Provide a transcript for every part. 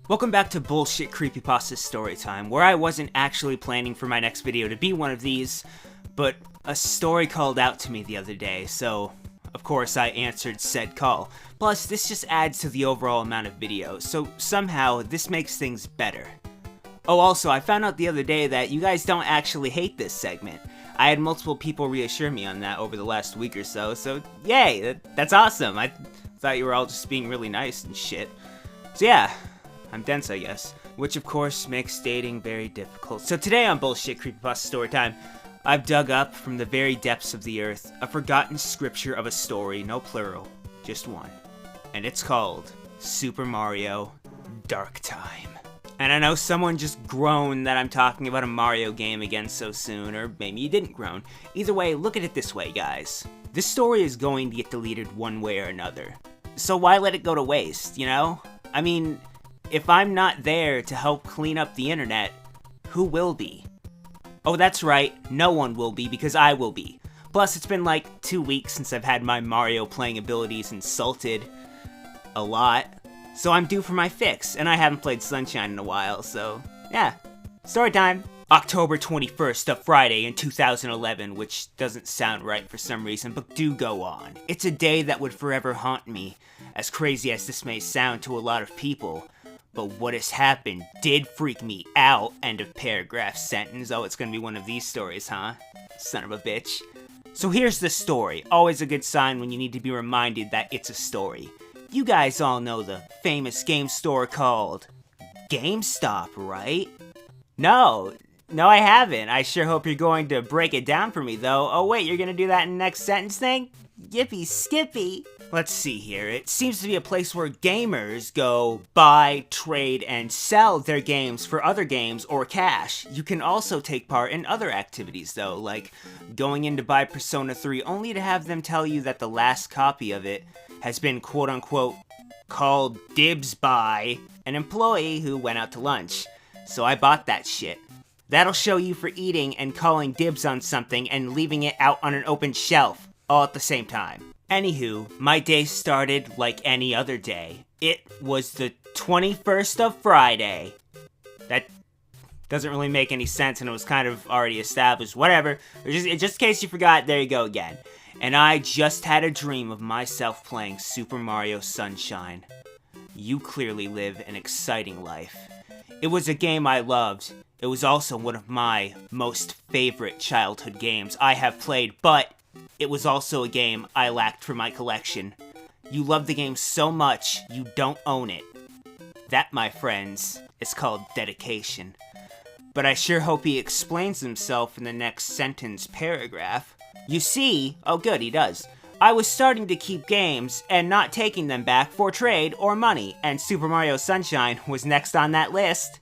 Welcome back to Bullshit Creepypasta Storytime, where I wasn't actually planning for my next video to be one of these, but a story called out to me the other day, so of course I answered said call. Plus, this just adds to the overall amount of videos, so somehow this makes things better. Oh, also, I found out the other day that you guys don't actually hate this segment. I had multiple people reassure me on that over the last week or so yay, that's awesome. I thought you were all just being really nice and shit. So yeah. I'm dense, I guess, which of course makes dating very difficult. So today on Bullshit Creepypasta Storytime, I've dug up from the very depths of the earth a forgotten scripture of a story, no plural, just one. And it's called Super Mario Darktime. And I know someone just groaned that I'm talking about a Mario game again so soon, or maybe you didn't groan. Either way, look at it this way, guys. This story is going to get deleted one way or another. So why let it go to waste, you know? I mean, if I'm not there to help clean up the internet, who will be? Oh, that's right, no one will be because I will be. Plus, it's been like 2 weeks since I've had my Mario playing abilities insulted a lot. So I'm due for my fix, and I haven't played Sunshine in a while, so yeah. Story time! October 21st, a Friday in 2011, which doesn't sound right for some reason, but do go on. It's a day that would forever haunt me, as crazy as this may sound to a lot of people. But what has happened did freak me out. End of paragraph sentence. Oh, it's gonna be one of these stories, huh? Son of a bitch. So here's the story. Always a good sign when you need to be reminded that it's a story. You guys all know the famous game store called GameStop, right? No, I haven't. I sure hope you're going to break it down for me, though. Oh wait, you're gonna do that in the next sentence thing? Yippee skippy. Let's see here. It seems to be a place where gamers go buy, trade, and sell their games for other games or cash. You can also take part in other activities though, like going in to buy Persona 3 only to have them tell you that the last copy of it has been quote-unquote called dibs by an employee who went out to lunch. So I bought that shit. That'll show you for eating and calling dibs on something and leaving it out on an open shelf, all at the same time. Anywho, my day started like any other day. It was the 21st of Friday. That doesn't really make any sense, and it was kind of already established. Whatever. Just in case you forgot, there you go again. And I just had a dream of myself playing Super Mario Sunshine. You clearly live an exciting life. It was a game I loved. It was also one of my most favorite childhood games I have played, but it was also a game I lacked for my collection. You love the game so much, you don't own it. That, my friends, is called dedication. But I sure hope he explains himself in the next sentence paragraph. You see, oh good, he does. I was starting to keep games and not taking them back for trade or money, and Super Mario Sunshine was next on that list.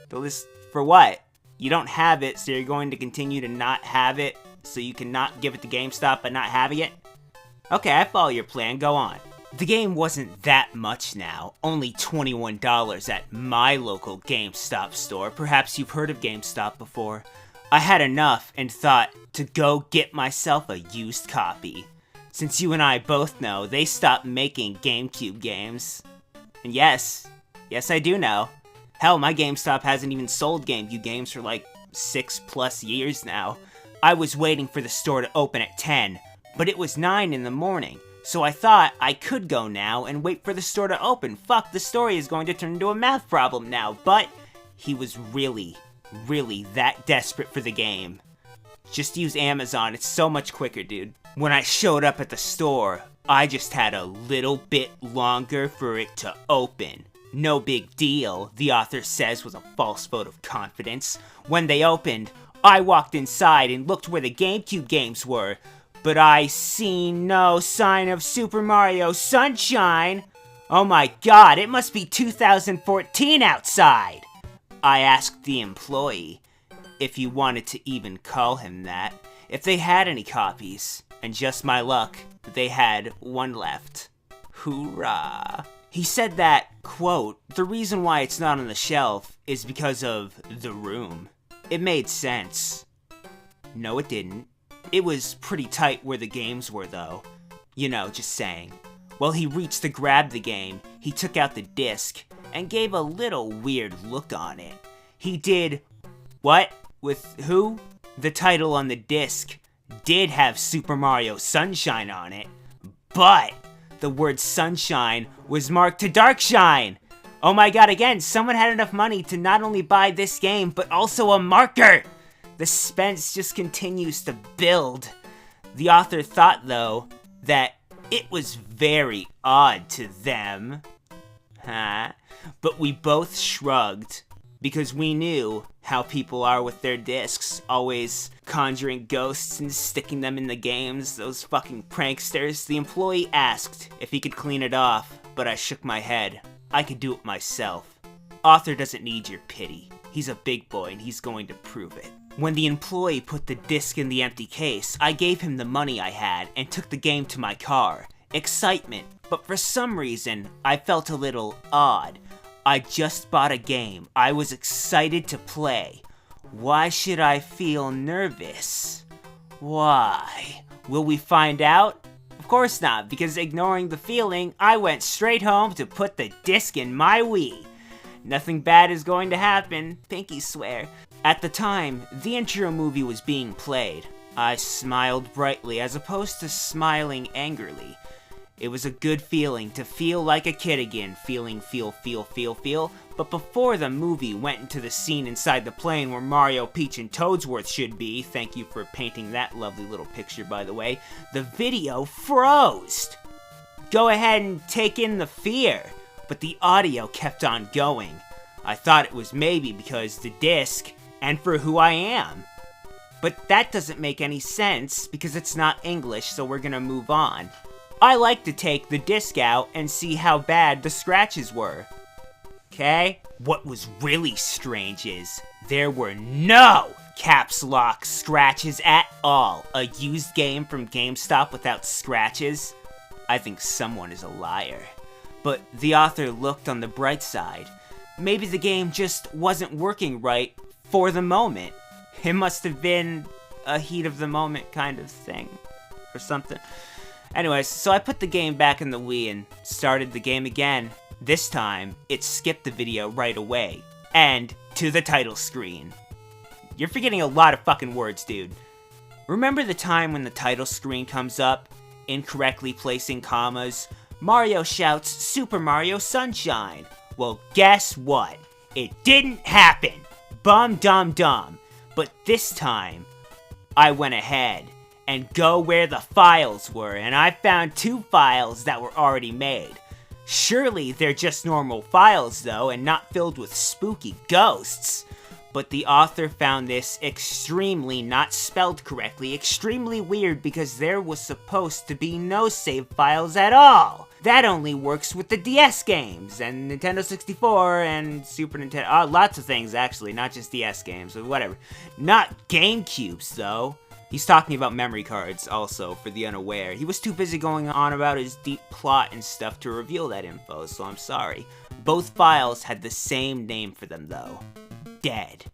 The list for what? You don't have it, so you're going to continue to not have it? So you cannot give it to GameStop but not having it? Okay, I follow your plan, go on. The game wasn't that much now, only $21 at my local GameStop store. Perhaps you've heard of GameStop before. I had enough and thought to go get myself a used copy. Since you and I both know, they stopped making GameCube games. And yes, I do know. Hell, my GameStop hasn't even sold GameCube games for like 6+ years now. I was waiting for the store to open at 10, but it was 9 in the morning, so I thought I could go now and wait for the store to open. Fuck, the story is going to turn into a math problem now, but he was really that desperate for the game. Just use Amazon, it's so much quicker, dude. When I showed up at the store, I just had a little bit longer for it to open. No big deal, the author says with a false vote of confidence. When they opened, I walked inside and looked where the GameCube games were, but I seen no sign of Super Mario Sunshine. Oh my god, it must be 2014 outside. I asked the employee, if you wanted to even call him that, if they had any copies, and just my luck, they had one left. Hoorah. He said that, quote, the reason why it's not on the shelf is because of the room. It made sense. No, it didn't. It was pretty tight where the games were, though. You know, just saying. Well, he reached to grab the game, he took out the disc, and gave a little weird look on it. He did, what? With who? The title on the disc did have Super Mario Sunshine on it, but the word sunshine was marked to Darkshine. Oh my god, again, someone had enough money to not only buy this game, but also a marker! The suspense just continues to build. The author thought, though, that it was very odd to them. But we both shrugged, because we knew how people are with their discs, always conjuring ghosts and sticking them in the games, those fucking pranksters. The employee asked if he could clean it off, but I shook my head. I could do it myself. Author doesn't need your pity. He's a big boy and he's going to prove it. When the employee put the disc in the empty case, I gave him the money I had and took the game to my car. Excitement, but for some reason, I felt a little odd. I just bought a game. I was excited to play. Why should I feel nervous? Why? Will we find out? Of course not, because ignoring the feeling, I went straight home to put the disc in my Wii. Nothing bad is going to happen, pinky swear. At the time, the intro movie was being played. I smiled brightly as opposed to smiling angrily. It was a good feeling to feel like a kid again, feel. But before the movie went into the scene inside the plane where Mario, Peach, and Toadsworth should be, thank you for painting that lovely little picture by the way, the video froze. Go ahead and take in the fear, but the audio kept on going. I thought it was maybe because the disc, and for who I am. But that doesn't make any sense because it's not English, so we're gonna move on. I like to take the disc out and see how bad the scratches were. Okay? What was really strange is, there were no caps lock scratches at all. A used game from GameStop without scratches? I think someone is a liar. But the author looked on the bright side. Maybe the game just wasn't working right for the moment. It must have been a heat of the moment kind of thing. Or something. Anyways, so I put the game back in the Wii and started the game again. This time, it skipped the video right away. And to the title screen. You're forgetting a lot of fucking words, dude. Remember the time when the title screen comes up, incorrectly placing commas? Mario shouts, Super Mario Sunshine. Well, guess what? It didn't happen. Bum dum dum. But this time, I went ahead and go where the files were, and I found 2 files that were already made. Surely they're just normal files though, and not filled with spooky ghosts. But the author found this extremely not spelled correctly, extremely weird because there was supposed to be no save files at all. That only works with the DS games, and Nintendo 64, and Super Nintendo, lots of things actually, not just DS games, but whatever. Not GameCubes though. He's talking about memory cards also, for the unaware. He was too busy going on about his deep plot and stuff to reveal that info, so I'm sorry. Both files had the same name for them though. Dead.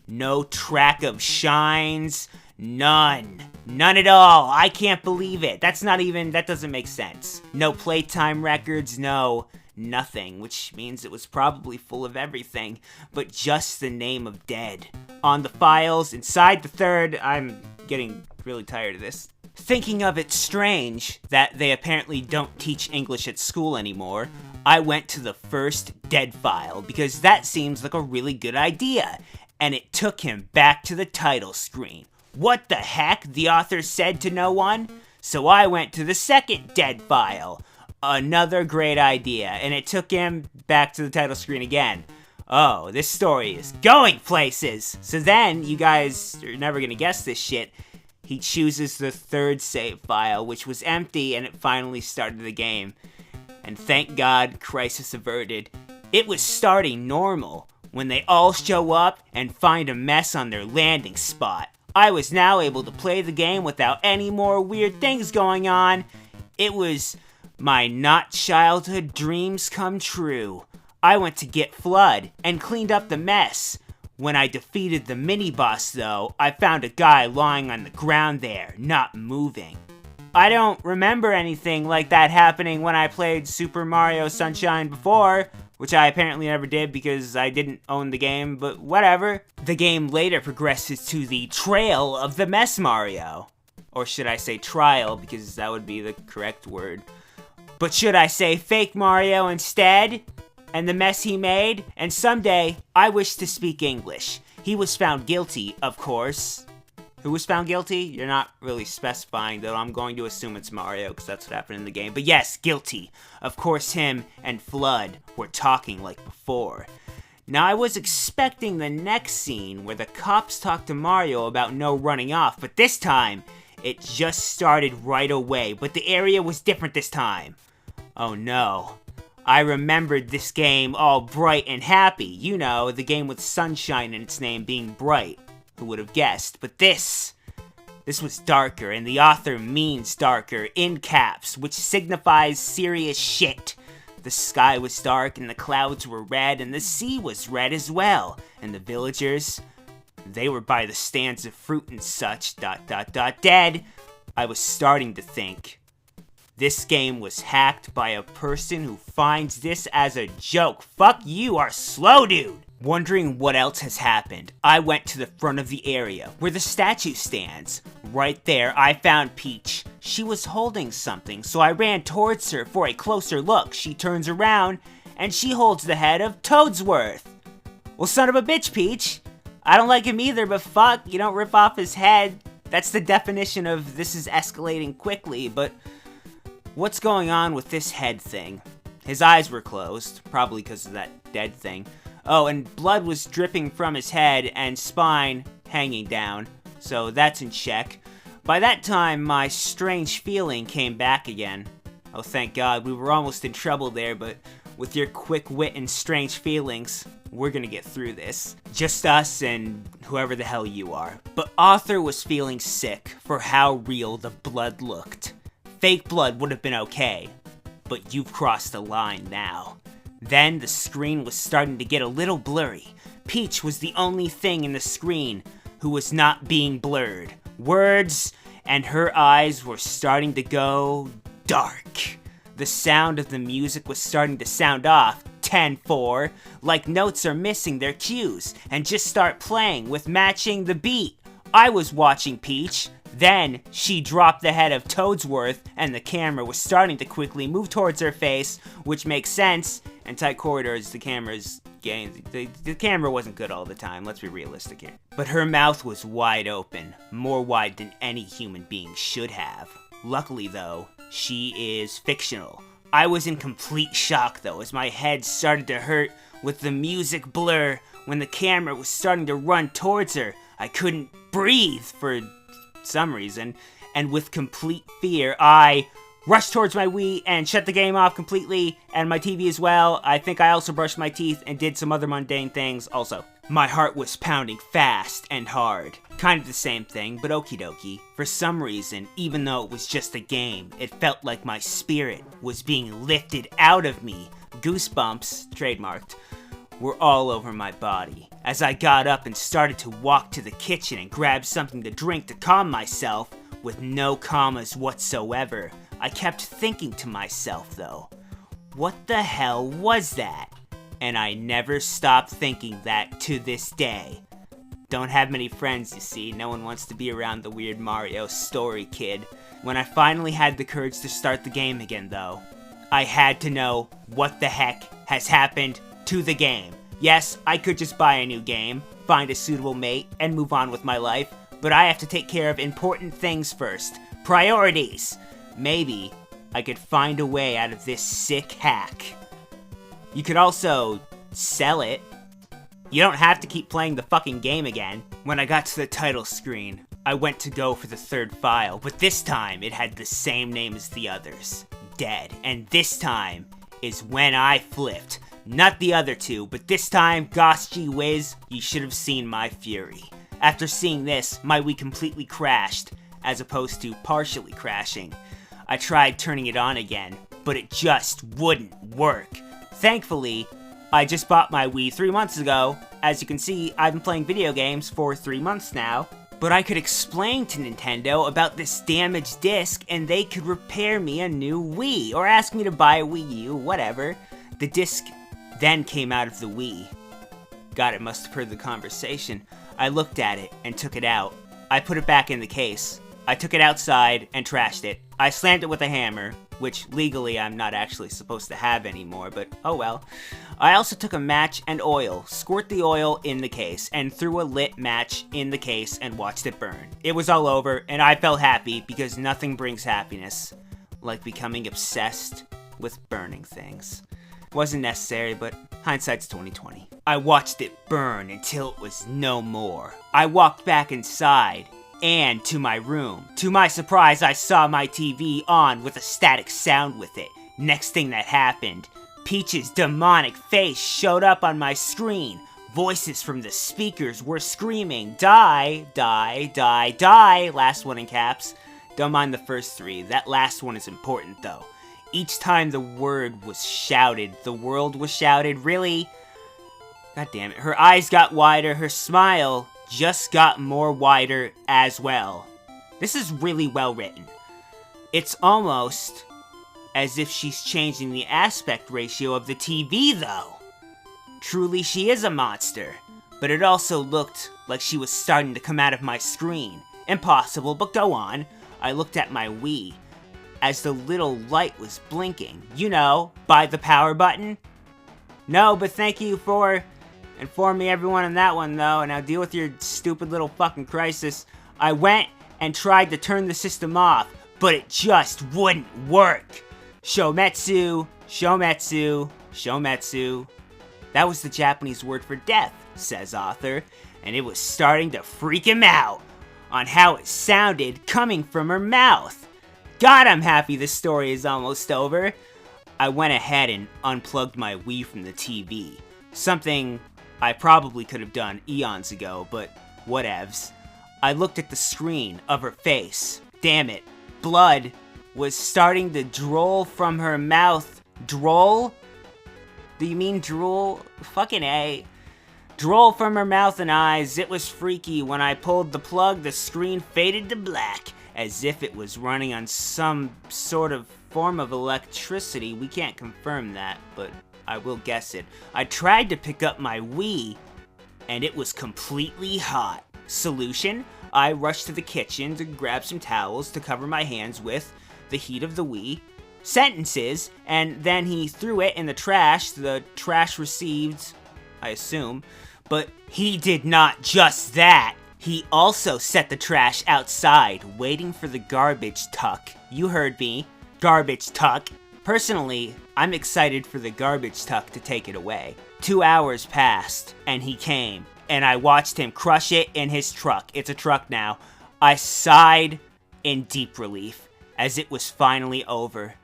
No track of shines. None. None at all. I can't believe it. That doesn't make sense. No playtime records, no nothing, which means it was probably full of everything, but just the name of Dead. On the files, inside the third, I'm getting really tired of this. Thinking of it strange that they apparently don't teach English at school anymore, I went to the first Dead file because that seems like a really good idea, and it took him back to the title screen. What the heck? The author said to no one? So I went to the second Dead file. Another great idea, and it took him back to the title screen again. Oh, this story is going places! So then, you guys are never gonna guess this shit, he chooses the third save file, which was empty, and it finally started the game. And thank God, crisis averted. It was starting normal, when they all show up and find a mess on their landing spot. I was now able to play the game without any more weird things going on. It was my not childhood dreams come true. I went to get Flood and cleaned up the mess. When I defeated the mini-boss though, I found a guy lying on the ground there, not moving. I don't remember anything like that happening when I played Super Mario Sunshine before. which I apparently never did because I didn't own the game, but whatever. The game later progresses to the Trail of the Mess Mario. Or should I say trial, because that would be the correct word. But should I say fake Mario instead? And the mess he made? And someday, I wish to speak English. He was found guilty, of course. Who was found guilty? You're not really specifying, though. I'm going to assume it's Mario, because that's what happened in the game. But yes, guilty. Of course, him and Flood were talking like before. Now, I was expecting the next scene where the cops talk to Mario about no running off, but this time, it just started right away, but the area was different this time. Oh no. I remembered this game all bright and happy. You know, the game with sunshine in its name being bright. Who would have guessed? But this was darker, and the author means darker, in caps, which signifies serious shit. The sky was dark, and the clouds were red, and the sea was red as well. And the villagers, they were by the stands of fruit and such, ... dead. I was starting to think, this game was hacked by a person who finds this as a joke. Fuck you, are slow, dude. Wondering what else has happened, I went to the front of the area where the statue stands. Right there, I found Peach. She was holding something, so I ran towards her for a closer look. She turns around, and she holds the head of Toadsworth. Well, son of a bitch, Peach. I don't like him either, but fuck, you don't rip off his head. That's the definition of this is escalating quickly, but what's going on with this head thing? His eyes were closed, probably because of that dead thing. Oh, and blood was dripping from his head and spine hanging down, so that's in check. By that time, my strange feeling came back again. Oh, thank God, we were almost in trouble there, but with your quick wit and strange feelings, we're gonna get through this. Just us and whoever the hell you are. But Arthur was feeling sick for how real the blood looked. Fake blood would have been okay, but you've crossed the line now. Then the screen was starting to get a little blurry. Peach was the only thing in the screen who was not being blurred. Words and her eyes were starting to go dark. The sound of the music was starting to sound off, 10-4, like notes are missing their cues, and just start playing with matching the beat. I was watching Peach. Then, she dropped the head of Toadsworth, and the camera was starting to quickly move towards her face, which makes sense. In tight corridors, the camera's getting... The camera wasn't good all the time, let's be realistic here. But her mouth was wide open, more wide than any human being should have. Luckily, though, she is fictional. I was in complete shock, though, as my head started to hurt with the music blur. When the camera was starting to run towards her, I couldn't breathe for some reason, and with complete fear, I rushed towards my Wii and shut the game off completely, and my TV as well. I think I also brushed my teeth and did some other mundane things also. My heart was pounding fast and hard. Kind of the same thing, but okie dokie. For some reason, even though it was just a game, it felt like my spirit was being lifted out of me. Goosebumps, trademarked, were all over my body. As I got up and started to walk to the kitchen and grab something to drink to calm myself, with no commas whatsoever, I kept thinking to myself though, what the hell was that? And I never stopped thinking that to this day. Don't have many friends, you see, no one wants to be around the weird Mario story kid. When I finally had the courage to start the game again though, I had to know what the heck has happened to the game. Yes, I could just buy a new game, find a suitable mate, and move on with my life, but I have to take care of important things first. Priorities! Maybe I could find a way out of this sick hack. You could also sell it. You don't have to keep playing the fucking game again. When I got to the title screen, I went to go for the third file, but this time it had the same name as the others. Dead. And this time is when I flipped. Not the other two, but this time, gosh gee whiz, you should have seen my fury. After seeing this, my Wii completely crashed, as opposed to partially crashing. I tried turning it on again, but it just wouldn't work. Thankfully, I just bought my Wii 3 months ago. As you can see, I've been playing video games for 3 months now. But I could explain to Nintendo about this damaged disc and they could repair me a new Wii, or ask me to buy a Wii U, whatever. The disc then came out of the Wii. God, it must have heard the conversation. I looked at it and took it out. I put it back in the case. I took it outside and trashed it. I slammed it with a hammer, which legally I'm not actually supposed to have anymore, but oh well. I also took a match and oil, squirt the oil in the case, and threw a lit match in the case and watched it burn. It was all over, and I felt happy because nothing brings happiness like becoming obsessed with burning things. Wasn't necessary, but hindsight's 20/20. I watched it burn until it was no more. I walked back inside and to my room. To my surprise, I saw my TV on with a static sound with it. Next thing that happened, Peach's demonic face showed up on my screen. Voices from the speakers were screaming, "Die, die, die, die," last one in caps. Don't mind the first three, that last one is important though. Each time the word was shouted, the world was shouted, really? God damn it. Her eyes got wider, her smile just got more wider as well. This is really well written. It's almost as if she's changing the aspect ratio of the TV though. Truly she is a monster, but it also looked like she was starting to come out of my screen. Impossible, but go on. I looked at my Wii as the little light was blinking. You know, by the power button. No, but thank you for informing everyone on that one though, and now deal with your stupid little fucking crisis. I went and tried to turn the system off, but it just wouldn't work. Shometsu, shometsu, shometsu. That was the Japanese word for death, says author, and it was starting to freak him out on how it sounded coming from her mouth. God, I'm happy this story is almost over. I went ahead and unplugged my Wii from the TV. Something I probably could have done eons ago, but whatevs. I looked at the screen of her face. Damn it. Blood was starting to drool from her mouth. Drool? Do you mean drool? Fucking A. Drool from her mouth and eyes. It was freaky. When I pulled the plug, the screen faded to black, as if it was running on some sort of form of electricity. We can't confirm that, but I will guess it. I tried to pick up my Wii, and it was completely hot. Solution? I rushed to the kitchen to grab some towels to cover my hands with the heat of the Wii. Sentences, and then he threw it in the trash. The trash received, I assume, but he did not just that. He also set the trash outside, waiting for the garbage truck. You heard me. Garbage truck. Personally, I'm excited for the garbage truck to take it away. 2 hours passed, and he came, and I watched him crush it in his truck. It's a truck now. I sighed in deep relief, as it was finally over.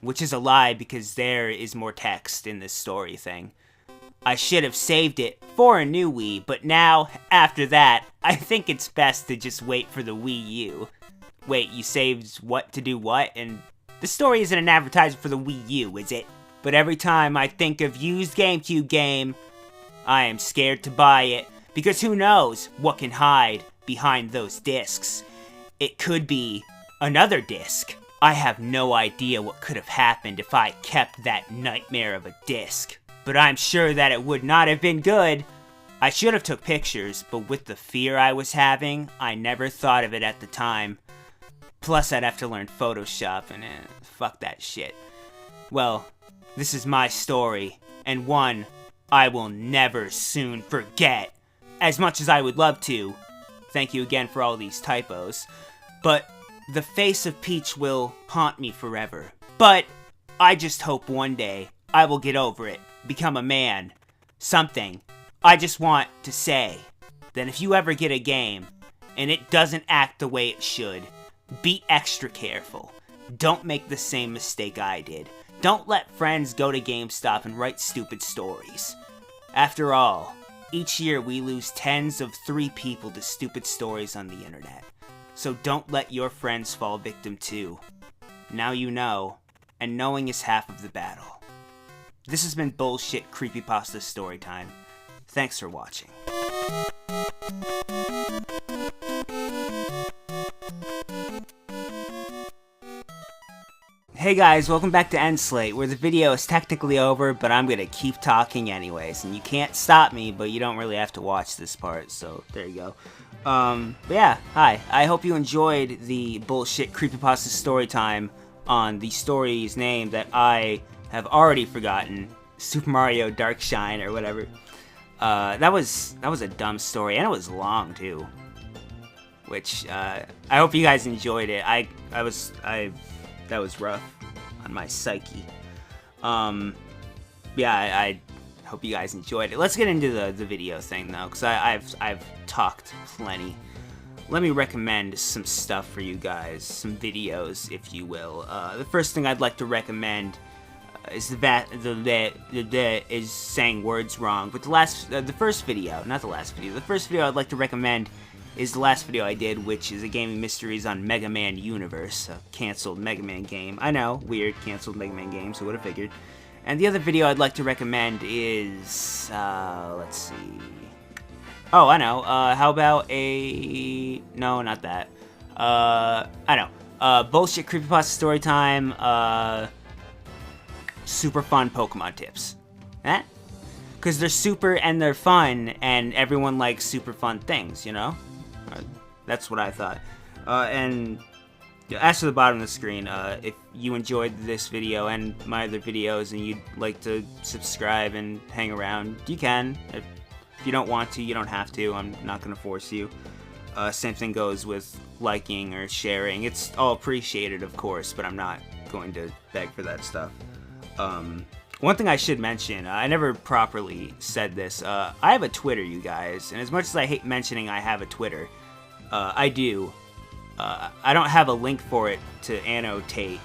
Which is a lie, because there is more text in this story thing. I should have saved it for a new Wii, but now, after that, I think it's best to just wait for the Wii U. Wait, you saved what to do what? And the story isn't an advertisement for the Wii U, is it? But every time I think of used GameCube game, I am scared to buy it, because who knows what can hide behind those discs. It could be another disc. I have no idea what could have happened if I kept that nightmare of a disc. But I'm sure that it would not have been good. I should have took pictures, but with the fear I was having, I never thought of it at the time. Plus, I'd have to learn Photoshop, and fuck that shit. Well, this is my story, and one I will never soon forget. As much as I would love to. Thank you again for all these typos. But the face of Peach will haunt me forever. But I just hope one day I will get over it. Become a man. Something. I just want to say that if you ever get a game and it doesn't act the way it should, be extra careful. Don't make the same mistake I did. Don't let friends go to GameStop and write stupid stories. After all, each year we lose tens of 3 people to stupid stories on the internet. So don't let your friends fall victim too. Now you know, and knowing is half of the battle. This has been Bullshit Creepypasta Storytime. Thanks for watching. Hey guys, welcome back to Endslate, where the video is technically over, but I'm gonna keep talking anyways, and you can't stop me, but you don't really have to watch this part, so there you go. But yeah, hi. I hope you enjoyed the bullshit Creepypasta Storytime on the story's name that I have already forgotten, Super Mario Darkshine or whatever. That was a dumb story, and it was long too. Which I hope you guys enjoyed it. That was rough on my psyche. Yeah, I hope you guys enjoyed it. Let's get into the video thing though, because I've talked plenty. Let me recommend some stuff for you guys, some videos, if you will. The first thing I'd like to recommend is is saying words wrong. But the first video I'd like to recommend is the last video I did, which is a gaming mysteries on Mega Man Universe, a canceled Mega Man game. I know, weird, canceled Mega Man game, so would have figured. And the other video I'd like to recommend is, let's see. Oh, I know. How about no, not that. I know. Bullshit Creepypasta Storytime, super fun Pokemon tips. Eh? Because they're super and they're fun, and everyone likes super fun things, you know? That's what I thought. And as to the bottom of the screen, if you enjoyed this video and my other videos and you'd like to subscribe and hang around, you can. If you don't want to, you don't have to. I'm not going to force you. Same thing goes with liking or sharing. It's all appreciated, of course, but I'm not going to beg for that stuff. One thing I should mention, I never properly said this. I have a Twitter, you guys, and as much as I hate mentioning I have a Twitter, I do. I don't have a link for it to annotate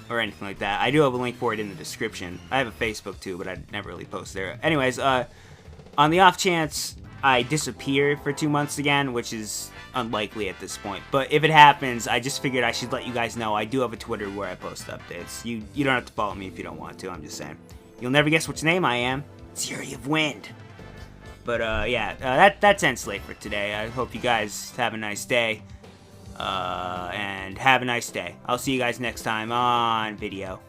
or anything like that. I do have a link for it in the description. I have a Facebook too, but I never really post there. Anyways, on the off chance I disappear for 2 months again, which is unlikely at this point, but if it happens, I just figured I should let you guys know I do have a Twitter where I post updates. You don't have to follow me if you don't want to, I'm just saying. You'll never guess which name I am. It's Yuriofwind. But yeah, that's Endslate for today. I hope you guys have a nice day. And have a nice day. I'll see you guys next time on video.